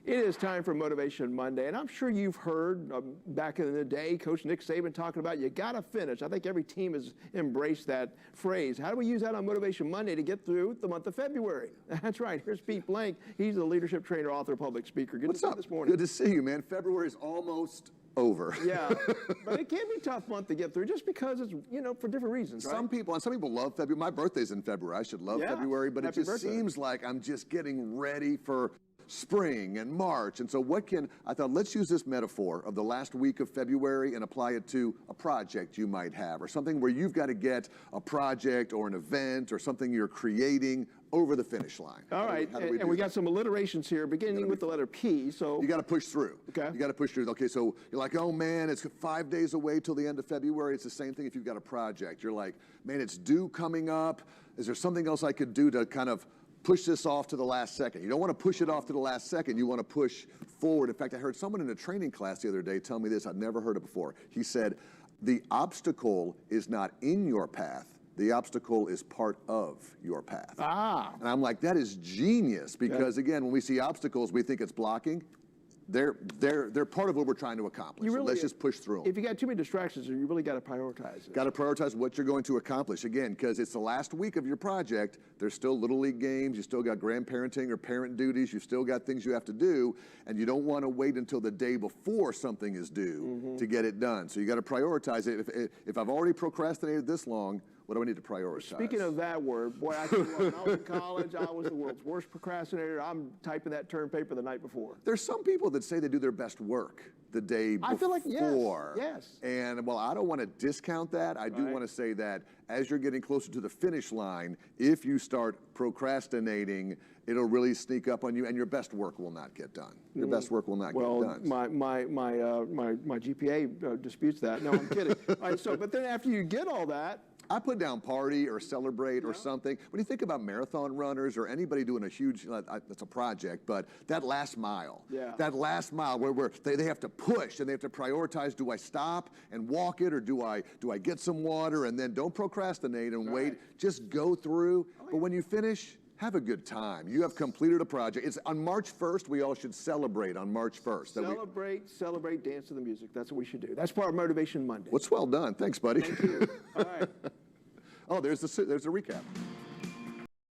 It is time for Motivation Monday, and I'm sure you've heard back in the day, Coach Nick Saban talking about you got to finish. I think every team has embraced that phrase. How do we use that on Motivation Monday to get through the month of February? That's right. Here's Pete Blank. He's a leadership trainer, author, public speaker. Good to see you this morning. Good to see you, man. February is almost over. Yeah, but it can be a tough month to get through just because it's, for different reasons, right? Some people love February. My birthday's in February. I should love February, but Happy it just birthday. seems like I'm just getting ready for spring and March. And so I thought, let's use this metaphor of the last week of February and apply it to a project you might have, or something where you've got to get a project or an event or something you're creating over the finish line. All right, and we got some alliterations here, beginning with the letter P. So you got to push through. Okay. You got to push through. Okay, so you're like, oh man, it's 5 days away till the end of February. It's the same thing if you've got a project. You're like, man, it's due coming up. Is there something else I could do to kind of push this off to the last second? You don't want to push it off to the last second. You want to push forward. In fact, I heard someone in a training class the other day tell me this. I'd never heard it before. He said, the obstacle is not in your path. The obstacle is part of your path. Ah. And I'm like, that is genius, because again, when we see obstacles, we think it's blocking. They're part of what we're trying to accomplish. So let's just push through them. If you got too many distractions, you really got to prioritize it. Got to prioritize what you're going to accomplish. Again, because it's the last week of your project, there's still Little League games, you still got grandparenting or parent duties, you've still got things you have to do, and you don't want to wait until the day before something is due to get it done. So you got to prioritize it. If I've already procrastinated this long, what do I need to prioritize? Speaking of that word, boy, I tell you what, when I was in college, I was the world's worst procrastinator. I'm typing that term paper the night before. There's some people that say they do their best work the day before. I feel like, yes. And while I don't want to discount that, I do want to say that as you're getting closer to the finish line, if you start procrastinating, it'll really sneak up on you, and your best work will not get done. Your best work will not get done. Well, my GPA disputes that. No, I'm kidding. All right, but then after you get all that, I put down party or celebrate or something. When you think about marathon runners or anybody doing a huge, that's a project, but that last mile, where they have to push and they have to prioritize, do I stop and walk it, or do I get some water, and then don't procrastinate and wait, just go through. But when you finish, have a good time. You have completed a project. It's on March 1st, we all should celebrate on March 1st. Celebrate, dance to the music. That's what we should do. That's part of Motivation Monday. What's well done. Thanks, buddy. Thank you. All right. Oh, there's a recap.